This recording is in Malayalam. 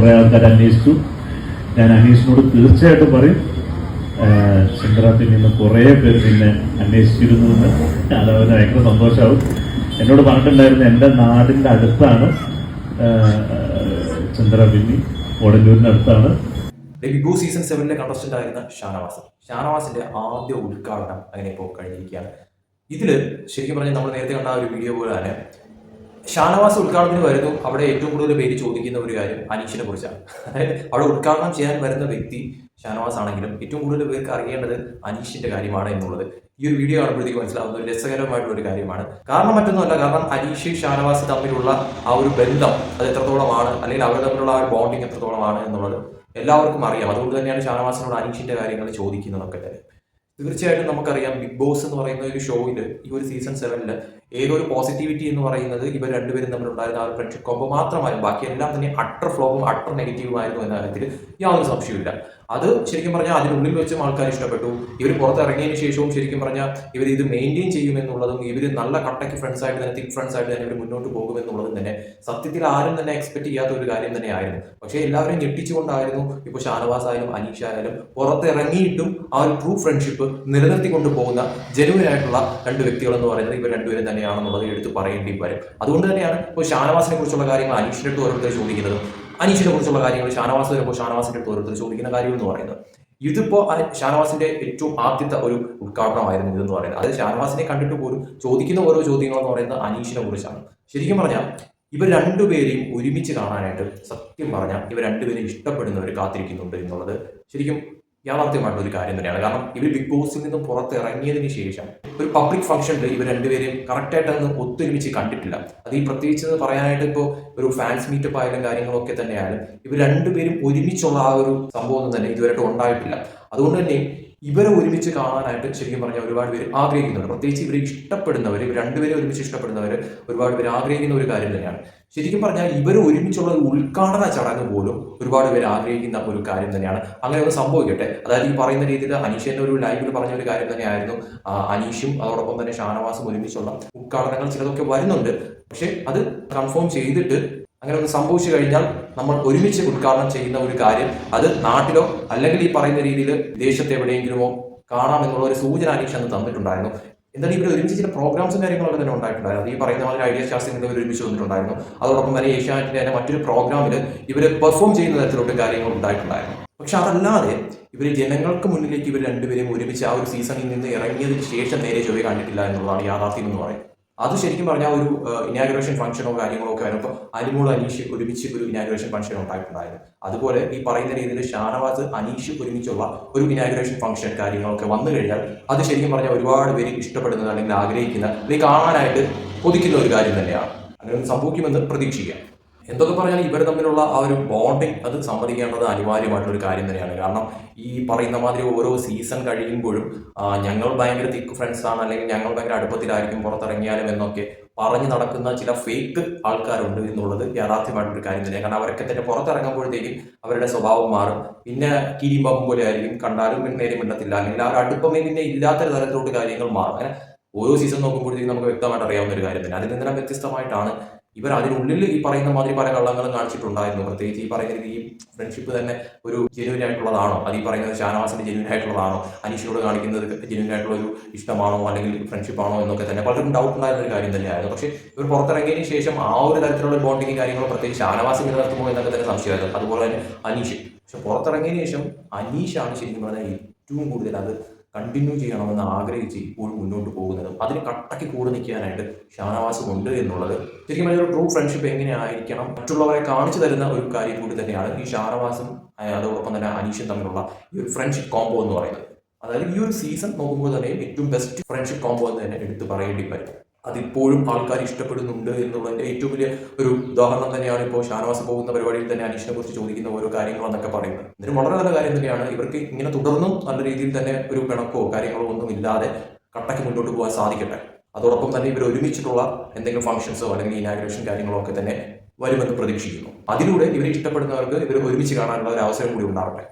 കുറേ ആൾക്കാർ അന്വേഷിച്ചു. ഞാൻ അനീഷിനോട് തീർച്ചയായിട്ടും പറയും, ചന്ദ്രാത്തിൽ നിന്ന് കുറേ പേര് നിന്നെ അന്വേഷിച്ചിരുന്നു എന്ന്. അതവന് ഭയങ്കര സന്തോഷമാവും. എന്നോട് പറഞ്ഞിട്ടുണ്ടായിരുന്നു, എൻ്റെ നാടിൻ്റെ അടുത്താണ് ചന്ദ്രാപിന്നി, ഓടല്ലൂരിൻ്റെ അടുത്താണ്. ബിഗ് ബോസ് സീസൺ 7 കണ്ടസ്റ്റന്റ് ആയിരുന്ന ഷാനവാസിന്റെ ആദ്യ ഉദ്ഘാടനം അങ്ങനെ ഇപ്പോൾ കഴിഞ്ഞിരിക്കുകയാണ്. ഇതിൽ ശരിക്കും പറഞ്ഞാൽ നമ്മൾ നേരത്തെ കണ്ട ഒരു വീഡിയോ പോലെ തന്നെ ഷാനവാസ് ഉദ്ഘാടനത്തിന് വരുന്നു. അവിടെ ഏറ്റവും കൂടുതൽ പേര് ചോദിക്കുന്ന ഒരു കാര്യം അനീഷിനെ കുറിച്ചാണ്. അതായത് അവിടെ ഉദ്ഘാടനം ചെയ്യാൻ വരുന്ന വ്യക്തി ഷാനവാസ് ആണെങ്കിലും ഏറ്റവും കൂടുതൽ പേർക്ക് അറിയേണ്ടത് അനീഷിന്റെ കാര്യമാണ് എന്നുള്ളത് ഈ ഒരു വീഡിയോ കാണുമ്പോഴത്തേക്ക് മനസ്സിലാവുന്ന ഒരു രസകരമായിട്ടുള്ള ഒരു കാര്യമാണ്. കാരണം മറ്റൊന്നുമല്ല, കാരണം അനീഷ് ഷാനവാസ് തമ്മിലുള്ള ആ ഒരു ബന്ധം അത് എത്രത്തോളമാണ്, അല്ലെങ്കിൽ അവർ തമ്മിലുള്ള ആ ഒരു ബോണ്ടിങ് എത്രത്തോളമാണ് എന്നുള്ളത് എല്ലാവർക്കും അറിയാം. അതുകൊണ്ട് തന്നെയാണ് ഷാനവാസിനോട് അനീഷിന്റെ കാര്യങ്ങൾ ചോദിക്കുന്നതൊക്കെ തന്നെ. തീർച്ചയായിട്ടും നമുക്കറിയാം, ബിഗ് ബോസ് എന്ന് പറയുന്ന ഒരു ഷോയിൽ ഈ ഒരു സീസൺ 7 ഏക ഒരു പോസിറ്റിവിറ്റി എന്ന് പറയുന്നത് ഇവർ രണ്ടുപേരും തമ്മിലുണ്ടായിരുന്ന ആ ഒരു ഫ്രണ്ട്ഷിപ്പ് കോമ്പോ മാത്രമായിരുന്നു. ബാക്കിയെല്ലാം തന്നെ അട്ടർ ഫ്ലോപ്പും അട്ടർ നെഗറ്റീവുമായിരുന്നു എന്ന കാര്യത്തിൽ യാതൊരു സംശയമില്ല. അത് ശരിക്കും പറഞ്ഞാൽ അതിനുള്ളിൽ വെച്ചും ആൾക്കാർ ഇഷ്ടപ്പെട്ടു. ഇവർ പുറത്തിറങ്ങിയതിന് ശേഷവും ശരിക്കും പറഞ്ഞാൽ ഇവർ ഇത് മെയിൻറ്റെയിൻ ചെയ്യുമെന്നുള്ളതും ഇവർ നല്ല കട്ടയ്ക്ക് ഫ്രണ്ട്സ് ആയിട്ട് തന്നെ തിക് ഫ്രണ്ട്സ് ആയിട്ട് തന്നെ ഇവർ മുന്നോട്ട് പോകുമെന്നുള്ളതും തന്നെ സത്യത്തിൽ ആരും തന്നെ എക്സ്പെക്ട് ചെയ്യാത്ത ഒരു കാര്യം തന്നെയായിരുന്നു. പക്ഷേ എല്ലാവരും ഞെട്ടിച്ചുകൊണ്ടായിരുന്നു ഇപ്പോൾ ഷാനവാസ് ആയാലും അനീഷ ആയാലും പുറത്തിറങ്ങിയിട്ടും ആ ഒരു ട്രൂ ഫ്രണ്ട്ഷിപ്പ് നിലനിർത്തിക്കൊണ്ട് പോകുന്ന ജെനുവിൻ ആയിട്ടുള്ള രണ്ട് വ്യക്തികൾ എന്ന് പറയുന്നത് ഇവർ രണ്ടുപേരും തന്നെയാണെന്നുള്ളത് എടുത്ത് പറയേണ്ടി വരും. അതുകൊണ്ട് തന്നെയാണ് ഇപ്പോൾ ഷാനവാസിനെ കുറിച്ചുള്ള കാര്യങ്ങൾ അനീഷിന്റെ അടുത്ത് ഓരോരുത്തർ ചോദിക്കുന്നതും അനീഷിനെ കുറിച്ചുള്ള കാര്യങ്ങൾ ഷാനവാസ് വരുമ്പോൾ ഷാനവാസിന്റെ അടുത്ത് ഓരോരുത്തർ ചോദിക്കുന്ന കാര്യം എന്ന് പറയുന്നത്. ഇതിപ്പോ ഷാനവാസിന്റെ ഏറ്റവും ആദ്യത്തെ ഒരു ഉദ്ഘാടനമായിരുന്നു ഇതെന്ന് പറയുന്നത്. അത് ഷാനവാസിനെ കണ്ടിട്ട് പോലും ചോദിക്കുന്ന ഓരോ ചോദ്യങ്ങൾ എന്ന് പറയുന്നത് അനീഷിനെ കുറിച്ചാണ്. ശരിക്കും പറഞ്ഞാൽ ഇവർ രണ്ടുപേരെയും ഒരുമിച്ച് കാണാനായിട്ട് സത്യം പറഞ്ഞാൽ ഇവർ രണ്ടുപേരും ഇഷ്ടപ്പെടുന്നവർ കാത്തിരിക്കുന്നുണ്ട് എന്നുള്ളത് ശരിക്കും യാഥാർത്ഥ്യമായിട്ടുള്ള ഒരു കാര്യം തന്നെയാണ്. കാരണം ഇവർ ബിഗ് ബോസിൽ നിന്നും പുറത്തിറങ്ങിയതിന് ശേഷം ഒരു പബ്ലിക് ഫംഗ്ഷനിൽ ഇവർ രണ്ടുപേരെയും കറക്റ്റായിട്ടൊന്നും ഒത്തൊരുമിച്ച് കണ്ടിട്ടില്ല. അത് ഈ പ്രത്യേകിച്ച് പറയാനായിട്ട് ഇപ്പോൾ ഒരു ഫാൻസ് മീറ്റപ്പ് ആയാലും കാര്യങ്ങളൊക്കെ തന്നെയായാലും ഇവർ രണ്ടുപേരും ഒരുമിച്ചുള്ള ആ ഒരു സംഭവം തന്നെ ഇതുവരെയായിട്ട് ഉണ്ടായിട്ടില്ല. അതുകൊണ്ട് തന്നെ ഇവരെ ഒരുമിച്ച് കാണാനായിട്ട് ശരിക്കും പറഞ്ഞാൽ ഒരുപാട് പേര് ആഗ്രഹിക്കുന്നുണ്ട്. പ്രത്യേകിച്ച് ഇവരെ ഇഷ്ടപ്പെടുന്നവർ, ഇവർ രണ്ടുപേരും ഒരുമിച്ച് ഇഷ്ടപ്പെടുന്നവർ ഒരുപാട് പേര് ആഗ്രഹിക്കുന്ന ഒരു കാര്യം തന്നെയാണ്. ശരിക്കും പറഞ്ഞാൽ ഇവർ ഒരുമിച്ചുള്ള ഉദ്ഘാടന ചടങ്ങ് പോലും ഒരുപാട് പേര് ആഗ്രഹിക്കുന്ന ഒരു കാര്യം തന്നെയാണ്. അങ്ങനെ ഒന്ന് സംഭവിക്കട്ടെ. അതായത് ഈ പറയുന്ന രീതിയിൽ അനീഷിന്റെ ഒരു ലൈവിൽ പറഞ്ഞ ഒരു കാര്യം തന്നെയായിരുന്നു, അനീഷും അതോടൊപ്പം തന്നെ ഷാനവാസും ഒരുമിച്ചുള്ള ഉദ്ഘാടനങ്ങൾ ചിലതൊക്കെ വരുന്നുണ്ട്. പക്ഷെ അത് കൺഫേം ചെയ്തിട്ട് അങ്ങനെ ഒന്ന് സംഭവിച്ചു കഴിഞ്ഞാൽ നമ്മൾ ഒരുമിച്ച് ഉദ്ഘാടനം ചെയ്യുന്ന ഒരു കാര്യം അത് നാട്ടിലോ അല്ലെങ്കിൽ ഈ പറയുന്ന രീതിയിൽ വിദേശത്ത് എവിടെയെങ്കിലുമോ കാണാമെന്നുള്ള ഒരു സൂചന അനീഷ് അന്ന് തന്നിട്ടുണ്ടായിരുന്നു. എന്തായാലും ഇവർ ഒരുമിച്ച് ചില പ്രോഗ്രാംസും കാര്യങ്ങളൊക്കെ തന്നെ ഉണ്ടായിട്ടുണ്ടായിരുന്നു. ഈ പറയുന്ന പോലെ ഐഡിയ ശാസ്ത്രത്തിൽ ഇവർ ഒരുമിച്ച് വന്നിട്ടുണ്ടായിരുന്നു. അതോടൊപ്പം തന്നെ ഏഷ്യാനെറ്റിന്റെ തന്നെ മറ്റൊരു പ്രോഗ്രാമിൽ ഇവർ പെർഫോം ചെയ്യുന്ന തരത്തിലോട്ട് കാര്യങ്ങൾ ഉണ്ടായിട്ടുണ്ടായിരുന്നു. പക്ഷെ അതല്ലാതെ ഇവർ ജനങ്ങൾക്ക് മുന്നിലേക്ക് ഇവർ രണ്ടുപേരും ഒരുമിച്ച് ആ ഒരു സീസണിൽ നിന്ന് ഇറങ്ങിയതിന് ശേഷം നേരെ ചൊവ്വേ കണ്ടിട്ടില്ല എന്നുള്ളതാണ് യാഥാർത്ഥ്യം എന്ന് പറയുന്നത്. അത് ശരിക്കും പറഞ്ഞാൽ ഒരു ഇനാഗുറേഷൻ ഫംഗ്ഷനോ കാര്യങ്ങളോ ഒക്കെ വരുമ്പോൾ അനിമോൾ അനീഷ് ഒരുമിച്ച് ഒരു ഇനാഗുറേഷൻ ഫംഗ്ഷൻ ഉണ്ടായിട്ടുണ്ടായിരുന്നു. അതുപോലെ ഈ പറയുന്ന രീതിയിൽ ഷാനവാസ് അനീഷ് ഒരുമിച്ചുള്ള ഒരു ഇനാഗുറേഷൻ ഫംഗ്ഷൻ കാര്യങ്ങളൊക്കെ വന്നു കഴിഞ്ഞാൽ അത് ശരിക്കും പറഞ്ഞാൽ ഒരുപാട് പേര് ഇഷ്ടപ്പെടുന്നത് അല്ലെങ്കിൽ ആഗ്രഹിക്കുന്ന അല്ലെങ്കിൽ കാണാനായിട്ട് കൊതിക്കുന്ന ഒരു കാര്യം തന്നെയാണ്. അങ്ങനെ സംഭവിക്കുമെന്ന് പ്രതീക്ഷിക്കാം. എന്തൊക്കെ പറഞ്ഞാൽ ഇവർ തമ്മിലുള്ള ആ ഒരു ബോണ്ടിങ് അത് സമ്മതിക്കേണ്ടത് അനിവാര്യമായിട്ടുള്ളൊരു കാര്യം തന്നെയാണ്. കാരണം ഈ പറയുന്ന മാതിരി ഓരോ സീസൺ കഴിയുമ്പോഴും ഞങ്ങൾ ഭയങ്കര തിക്ക് ഫ്രണ്ട്സ് ആണ്, അല്ലെങ്കിൽ ഞങ്ങൾ ഭയങ്കര അടുപ്പത്തിലായിരിക്കും പുറത്തിറങ്ങിയാലും എന്നൊക്കെ പറഞ്ഞു നടക്കുന്ന ചില ഫേക്ക് ആൾക്കാരുണ്ട് എന്നുള്ളത് യാഥാർത്ഥ്യമായിട്ടൊരു കാര്യം തന്നെയാണ്. കാരണം അവരൊക്കെ തന്നെ പുറത്തിറങ്ങുമ്പോഴത്തേക്കും അവരുടെ സ്വഭാവം മാറും. പിന്നെ കിരിമ്പം പോലെ ആയിരിക്കും, കണ്ടാലും നേരെ മിണ്ടത്തില്ല, അല്ലെങ്കിൽ ആ ഒരു അടുപ്പമേ പിന്നെ ഇല്ലാത്ത തരത്തിലോട്ട് കാര്യങ്ങൾ മാറും. അങ്ങനെ ഓരോ സീസൺ നോക്കുമ്പോഴത്തേക്കും നമുക്ക് വ്യക്തമായിട്ട് അറിയാവുന്ന ഒരു കാര്യം തന്നെ. അതിൽ നിന്നെല്ലാം വ്യത്യസ്തമായിട്ടാണ് ഇവർ അതിനുള്ളിൽ ഈ പറയുന്ന മാതിരി പല കള്ളങ്ങളും കാണിച്ചിട്ടുണ്ടായിരുന്നു. പ്രത്യേകിച്ച് ഈ പറയുന്ന ഈ ഫ്രണ്ട്ഷിപ്പ് തന്നെ ഒരു ജെന്യൂൻ ആയിട്ടുള്ളതാണോ, അത് ഈ പറയുന്നത് ഷാനവാസിന്റെ ജെന്യൂൻ ആയിട്ടുള്ളതാണോ, അനീഷിനോട് കാണിക്കുന്നത് ജെന്യൂൻ ആയിട്ടുള്ള ഒരു ഇഷ്ടമാണോ അല്ലെങ്കിൽ ഫ്രണ്ട്ഷിപ്പ് ആണോ എന്നൊക്കെ തന്നെ പലർക്കും ഡൗട്ട് ഉണ്ടായിരുന്ന ഒരു കാര്യം തന്നെയായിരുന്നു. പക്ഷേ ഇവർ പുറത്തിറങ്ങിയതിന് ശേഷം ആ ഒരു തരത്തിലുള്ള ബോണ്ടിങ് കാര്യങ്ങളും പ്രത്യേകിച്ച് ഷാനവാസ് നിലനിർത്തുമോ എന്നൊക്കെ തന്നെ സംശയമായിരുന്നു. അതുപോലെ തന്നെ അനീഷ്. പക്ഷെ പുറത്തിറങ്ങിയതിന് ശേഷം അനീഷാണ് ശരിക്കും പറഞ്ഞാൽ ഏറ്റവും കൂടുതൽ അത് കണ്ടിന്യൂ ചെയ്യണമെന്ന് ആഗ്രഹിച്ച് ഇപ്പോഴും മുന്നോട്ട് പോകുന്നതും അതിന് കട്ടയ്ക്ക് കൂടെ നിൽക്കാനായിട്ട് ഷാനവാസും ഉണ്ട് എന്നുള്ളത് ശരിക്കും പറഞ്ഞാൽ ഒരു ട്രൂ ഫ്രണ്ട്ഷിപ്പ് എങ്ങനെയായിരിക്കണം മറ്റുള്ളവരെ കാണിച്ചു തരുന്ന ഒരു കാര്യം കൂടി തന്നെയാണ് ഈ ഷാനവാസും അതോടൊപ്പം തന്നെ അനീഷും തമ്മിലുള്ള ഈ ഒരു ഫ്രണ്ട്ഷിപ്പ് കോംബോ എന്ന് പറയുന്നത്. അതായത് ഈ ഒരു സീസൺ നോക്കുമ്പോൾ തന്നെ ഏറ്റവും ബെസ്റ്റ് ഫ്രണ്ട്ഷിപ്പ് കോംബോ എന്ന് തന്നെ എടുത്ത് പറയേണ്ടി വരും. അതിപ്പോഴും ആൾക്കാർ ഇഷ്ടപ്പെടുന്നുണ്ട് എന്നുള്ളതിന്റെ ഏറ്റവും വലിയ ഒരു ഉദാഹരണം തന്നെയാണ് ഇപ്പോൾ ഷാനവാസ് പോകുന്ന പരിപാടിയിൽ തന്നെ അനീഷിനെ കുറിച്ച് ചോദിക്കുന്ന ഓരോ കാര്യങ്ങളെന്നൊക്കെ പറയുന്നത്. ഇതിന് വളരെ നല്ല കാര്യം തന്നെയാണ്. ഇവർക്ക് ഇങ്ങനെ തുടർന്നും നല്ല രീതിയിൽ തന്നെ ഒരു പിണക്കോ കാര്യങ്ങളോ ഒന്നും ഇല്ലാതെ കട്ടയ്ക്ക് മുന്നോട്ട് പോകാൻ സാധിക്കട്ടെ. അതോടൊപ്പം തന്നെ ഇവർ ഒരുമിച്ചിട്ടുള്ള എന്തെങ്കിലും ഫംഗ്ഷൻസോ അല്ലെങ്കിൽ ഇനാഗുറേഷൻ കാര്യങ്ങളോ ഒക്കെ തന്നെ വരുമെന്ന് പ്രതീക്ഷിക്കുന്നു. അതിലൂടെ ഇവരെ ഇഷ്ടപ്പെടുന്നവർക്ക് ഇവർ ഒരുമിച്ച് കാണാനുള്ള ഒരു അവസരം കൂടി ഉണ്ടാവട്ടെ.